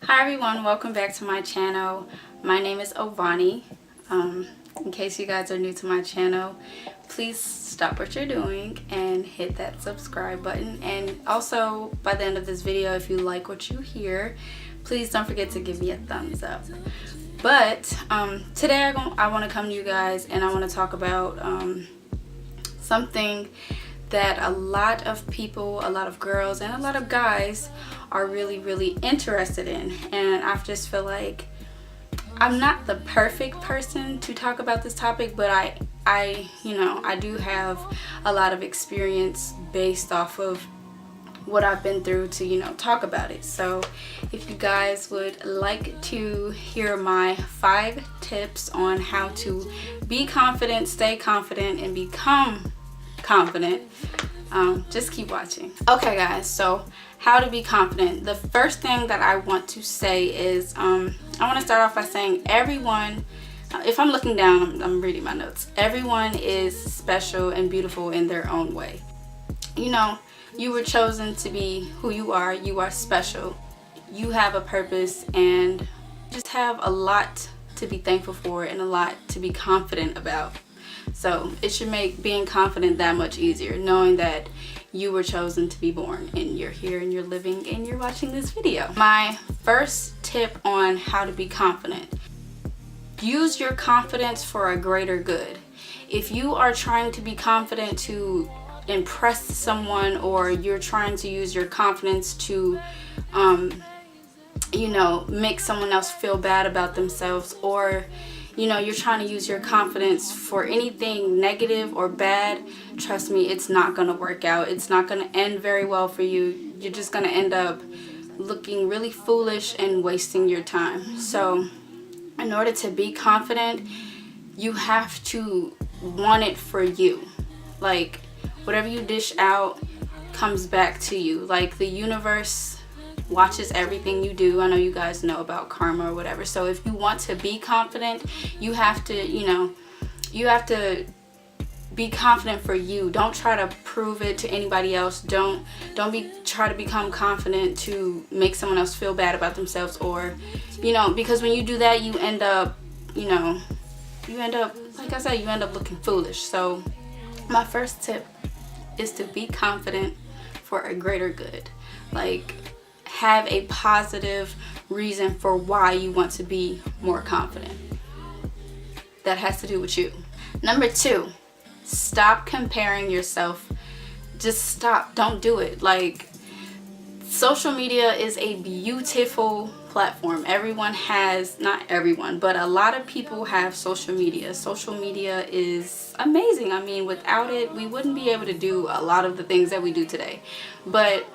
Hi everyone, welcome back to my channel. My name is Ovani. In case you guys are new to my channel, please stop what you're doing and hit that subscribe button. And also, by the end of this video, if you like what you hear, please don't forget to give me a thumbs up. But today I want to come to you guys and I want to talk about something that a lot of people, a lot of girls and a lot of guys are really interested in. And I just feel like I'm not the perfect person to talk about this topic, but I do have a lot of experience based off of what I've been through to talk about it. So if you guys would like to hear my 5 tips on how to be confident, stay confident, and become confident, just keep watching. Okay guys, so how to be confident. The first thing that I want to say is I want to start off by saying everyone, if I'm looking down, I'm reading my notes, everyone is special and beautiful in their own way. You were chosen to be who you are. You are special. You have a purpose and just have a lot to be thankful for and a lot to be confident about. So it should make being confident that much easier, knowing that you were chosen to be born and you're here and you're living and you're watching this video. My first tip on how to be confident: use your confidence for a greater good. If you are trying to be confident to impress someone, or you're trying to use your confidence to make someone else feel bad about themselves, or you're trying to use your confidence for anything negative or bad, trust me, it's not going to work out. It's not going to end very well for you. You're just going to end up looking really foolish and wasting your time. So in order to be confident, you have to want it for you. Like, whatever you dish out comes back to you. Like, the universe watches everything you do. I know you guys know about karma or whatever. So if you want to be confident, you have to, be confident for you. Don't try to prove it to anybody else. Don't try to become confident to make someone else feel bad about themselves, or because when you do that, you end up like I said, you end up looking foolish. So my first tip is to be confident for a greater good. Like, have a positive reason for why you want to be more confident. That has to do with you. Number 2, stop comparing yourself. Just stop. Don't do it. Like, social media is a beautiful platform. Everyone has, not everyone, but a lot of people have social media. Social media is amazing. I mean, without it, we wouldn't be able to do a lot of the things that we do today. But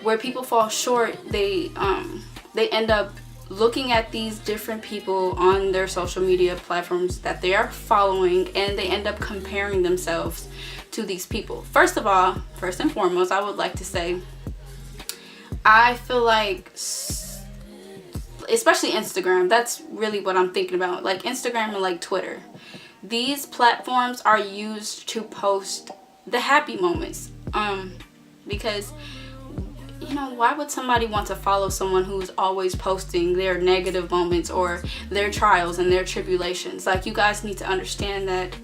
where people fall short, they end up looking at these different people on their social media platforms that they are following, and they end up comparing themselves to these people. First and foremost, I would like to say, I feel like, especially Instagram, that's really what I'm thinking about. Like Instagram and like Twitter. These platforms are used to post the happy moments. Because why would somebody want to follow someone who's always posting their negative moments or their trials and their tribulations? Like, you guys need to understand that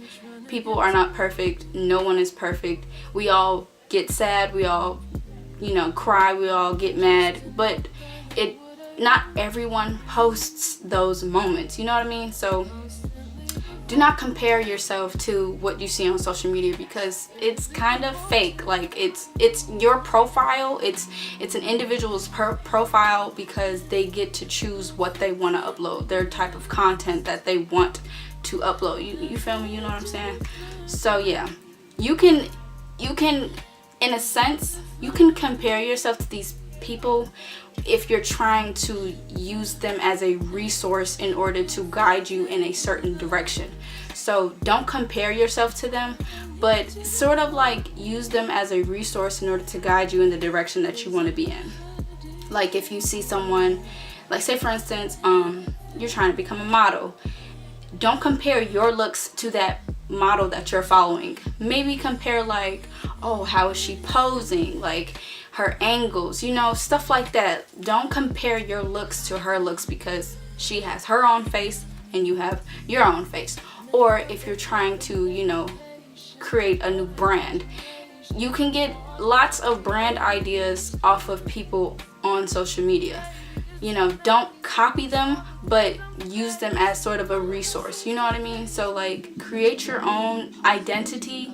people are not perfect. No one is perfect. We all get sad. We all, cry. We all get mad. But not everyone posts those moments. You know what I mean? So do not compare yourself to what you see on social media, because it's kind of fake. Like, it's your profile. It's an individual's profile, because they get to choose what they want to upload, their type of content that they want to upload. You feel me? You know what I'm saying? So yeah, you can in a sense, you can compare yourself to these people if you're trying to use them as a resource in order to guide you in a certain direction. So don't compare yourself to them, but sort of like use them as a resource in order to guide you in the direction that you want to be in. Like, if you see someone, like, say for instance, you're trying to become a model, don't compare your looks to that model that you're following. Maybe compare like, oh, how is she posing, like her angles, you know, stuff like that. Don't compare your looks to her looks, because she has her own face and you have your own face. Or if you're trying to, you know, create a new brand, you can get lots of brand ideas off of people on social media. You know, don't copy them, but use them as sort of a resource. You know what I mean? So like, create your own identity,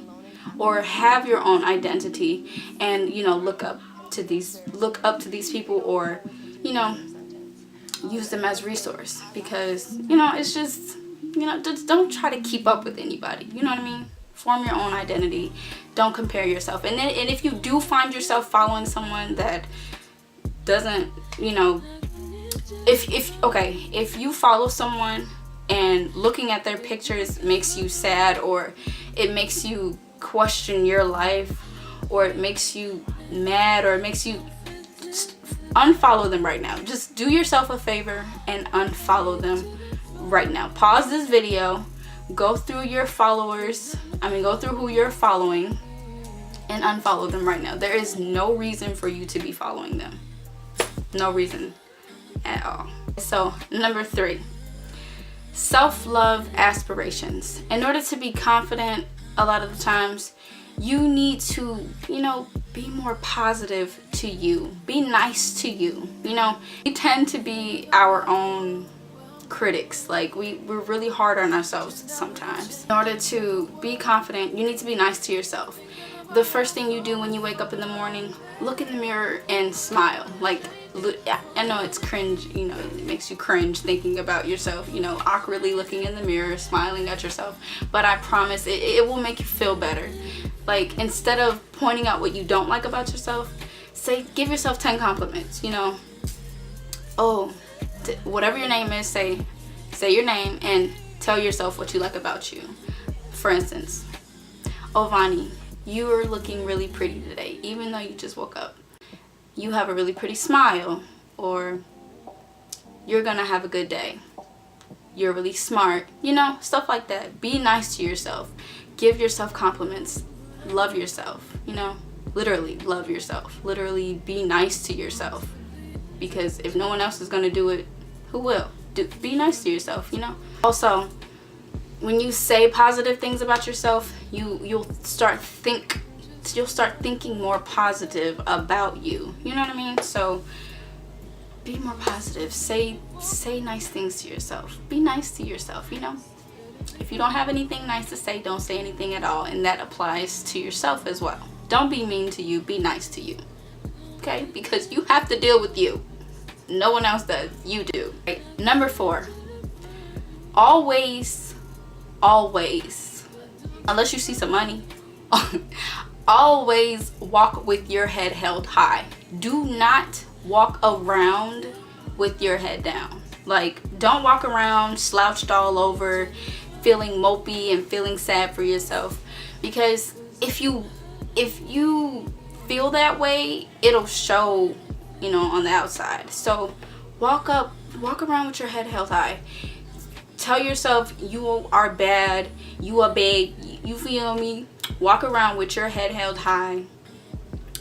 or have your own identity, and, you know, look up to these people, or, you know, use them as resource. Because, you know, it's just, you know, just don't try to keep up with anybody. You know what I mean? Form your own identity. Don't compare yourself. And if you do find yourself following someone that doesn't, you know, if you follow someone and looking at their pictures makes you sad, or it makes you question your life, or it makes you mad, or it makes you, unfollow them right now. Just do yourself a favor and unfollow them right now. Pause this video, go through your followers, go through who you're following, and unfollow them right now. There is no reason for you to be following them. No reason at all. So number 3, self-love aspirations. In order to be confident, a lot of the times you need to, you know, be more positive to you, be nice to you. You know, we tend to be our own critics. Like, we're really hard on ourselves sometimes. In order to be confident, you need to be nice to yourself. The first thing you do when you wake up in the morning, look in the mirror and smile. Like, I know it's cringe, you know, it makes you cringe thinking about yourself, you know, awkwardly looking in the mirror, smiling at yourself. But I promise it will make you feel better. Like, instead of pointing out what you don't like about yourself, give yourself 10 compliments, you know. Oh, whatever your name is, say your name and tell yourself what you like about you. For instance, oh, Vani, you are looking really pretty today, even though you just woke up. You have a really pretty smile, or you're gonna have a good day. You're really smart, you know, stuff like that. Be nice to yourself. Give yourself compliments. Love yourself, you know, literally love yourself. Literally be nice to yourself, because if no one else is gonna do it, who will? Be nice to yourself, you know. Also, when you say positive things about yourself, you'll start thinking more positive about you. You know what I mean? So be more positive. Say nice things to yourself. Be nice to yourself, you know. If you don't have anything nice to say, don't say anything at all. And that applies to yourself as well. Don't be mean to you. Be nice to you. Okay? Because you have to deal with you. No one else does. You do. Okay? Number 4. Always, unless you see some money, always walk with your head held high. Do not walk around with your head down. Like, don't walk around slouched all over, feeling mopey and feeling sad for yourself. Because if you feel that way, it'll show, you know, on the outside. So walk around with your head held high. Tell yourself you are bad, you are big, you feel me? Walk around with your head held high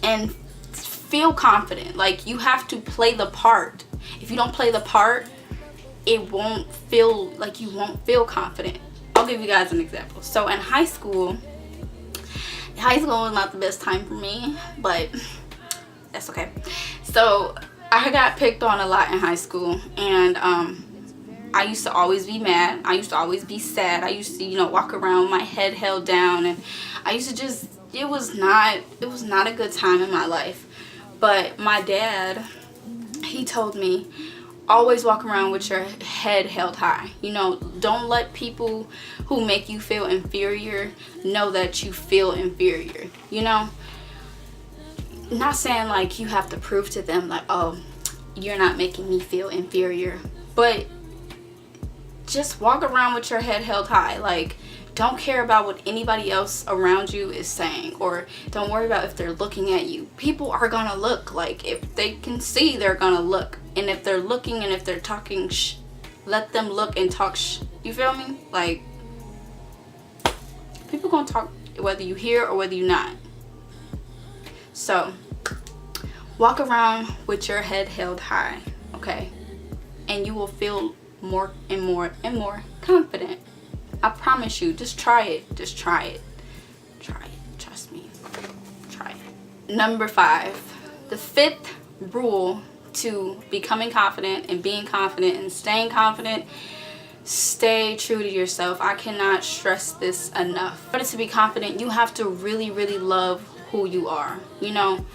and feel confident. Like, you have to play the part. If you don't play the part, it won't feel like, you won't feel confident. I'll give you guys an example. So in high school was not the best time for me, but that's okay. So I got picked on a lot in high school, and I used to always be mad. I used to always be sad. I used to, you know, walk around with my head held down, and I used to just, it was not a good time in my life. But my dad, he told me, always walk around with your head held high. You know, don't let people who make you feel inferior know that you feel inferior. You know, not saying like you have to prove to them like, oh, you're not making me feel inferior, but just walk around with your head held high. Like, don't care about what anybody else around you is saying, or don't worry about if they're looking at you. People are gonna look. Like, if they can see, they're gonna look. And if they're looking and if they're talking let them look and talk You feel me? Like, People gonna talk whether you hear or whether you not. So walk around with your head held high, okay? And you will feel more and more and more confident. I promise you. Just try it. Just try it. Try it. Trust me. Try it. Number 5. The 5th rule to becoming confident and being confident and staying confident: stay true to yourself. I cannot stress this enough. In order to be confident, you have to really, really love who you are. You know,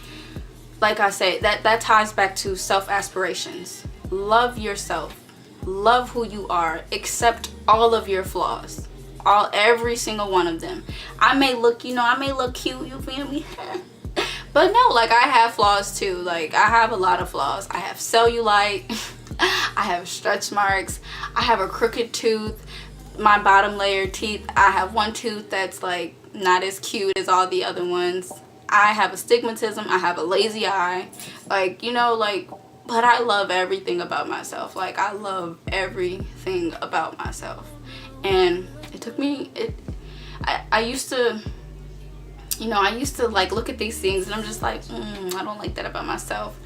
like I say, that ties back to self-aspirations. Love yourself. Love who you are. Accept all of your flaws. Every single one of them. I may look cute, you feel me? But no, like, I have flaws too. Like, I have a lot of flaws. I have cellulite. I have stretch marks. I have a crooked tooth. My bottom layer teeth, I have one tooth that's like not as cute as all the other ones. I have astigmatism. I have a lazy eye. Like, you know, like, but I love everything about myself. Like, I love everything about myself. And it took me, I used to, you know, I used to like look at these things and I'm just like, I don't like that about myself.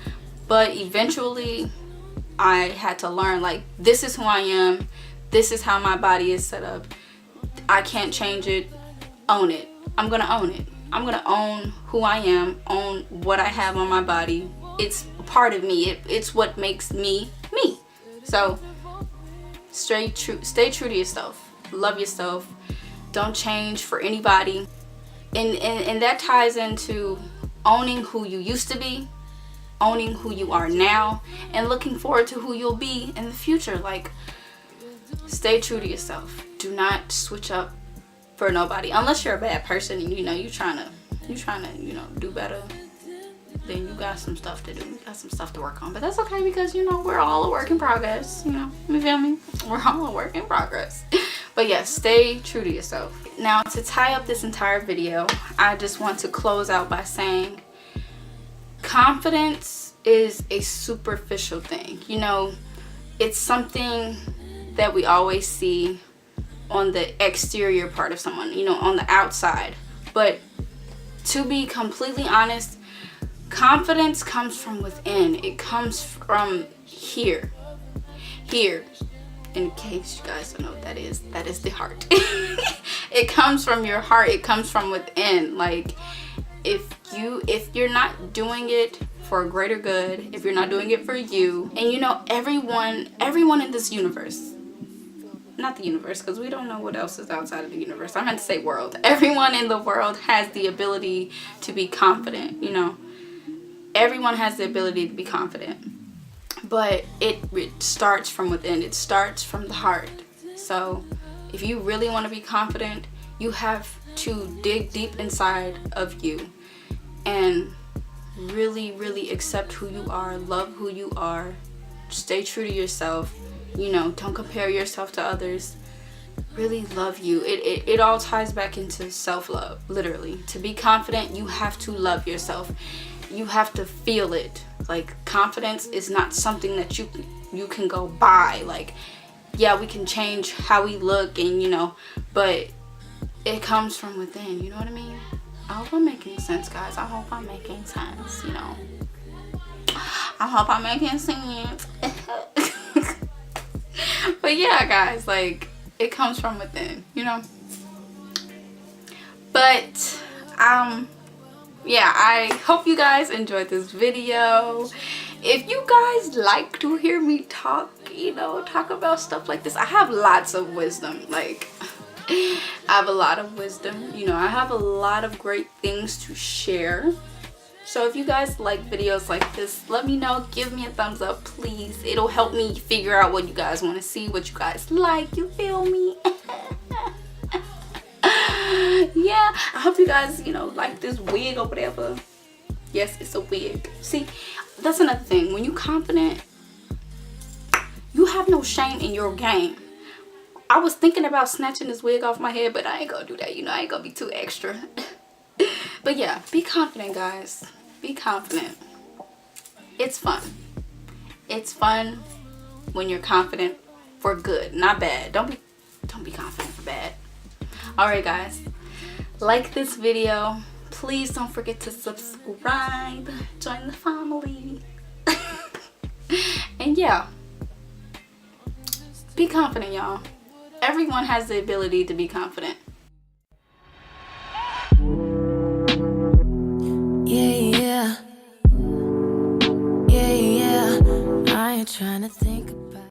But eventually I had to learn, like, this is who I am. This is how my body is set up. I can't change it. Own it. I'm gonna own it. I'm gonna own who I am, own what I have on my body. It's part of me. It's what makes me me. So stay true to yourself. Love yourself. Don't change for anybody. And that ties into owning who you used to be, owning who you are now, and looking forward to who you'll be in the future. Like, stay true to yourself. Do not switch up for nobody, unless you're a bad person and, you know, you're trying to you know, do better. Then you got some stuff to do. You got some stuff to work on. But that's okay, because, you know, we're all a work in progress. You know, you feel me? We're all a work in progress. But yes, stay true to yourself. Now, to tie up this entire video, I just want to close out by saying confidence is a superficial thing. You know, it's something that we always see on the exterior part of someone, you know, on the outside. But to be completely honest, confidence comes from within. It comes from here. In case you guys don't know what that is the heart. It comes from your heart. It comes from within. Like, if you're not doing it for a greater good, if you're not doing it for you, and you know, everyone in this universe, not the universe, because we don't know what else is outside of the universe. I meant to say world. Everyone in the world has the ability to be confident, you know. Everyone has the ability to be confident. But it starts from within. It starts from the heart. So if you really want to be confident, you have to dig deep inside of you and really, really accept who you are. Love who you are. Stay true to yourself. You know, don't compare yourself to others. Really love you. It all ties back into self-love, literally. To be confident, you have to love yourself. You have to feel it. Like, confidence is not something that you can go buy. Like, yeah, we can change how we look and, you know, but it comes from within. You know what I mean? I hope I'm making sense, guys. I hope I'm making sense, you know. I hope I'm making sense. But yeah, guys, like, it comes from within, you know. But yeah, I hope you guys enjoyed this video. If you guys like to hear me talk, you know, talk about stuff like this, I have lots of wisdom. Like, I have a lot of wisdom, you know. I have a lot of great things to share. So if you guys like videos like this, let me know. Give me a thumbs up, please. It'll help me figure out what you guys want to see, what you guys like. You feel me? Yeah, I hope you guys, you know, like this wig or whatever. Yes, it's a wig. See, that's another thing. When you're confident, you have no shame in your game. I was thinking about snatching this wig off my head, but I ain't gonna do that. You know, I ain't gonna be too extra. But yeah, be confident, guys. Be confident. It's fun. It's fun when you're confident for good, not bad. Don't be confident for bad. All right, guys. like this video. Please don't forget to subscribe, join the family. And yeah, be confident, y'all. Everyone has the ability to be confident. Yeah, I ain't trying to think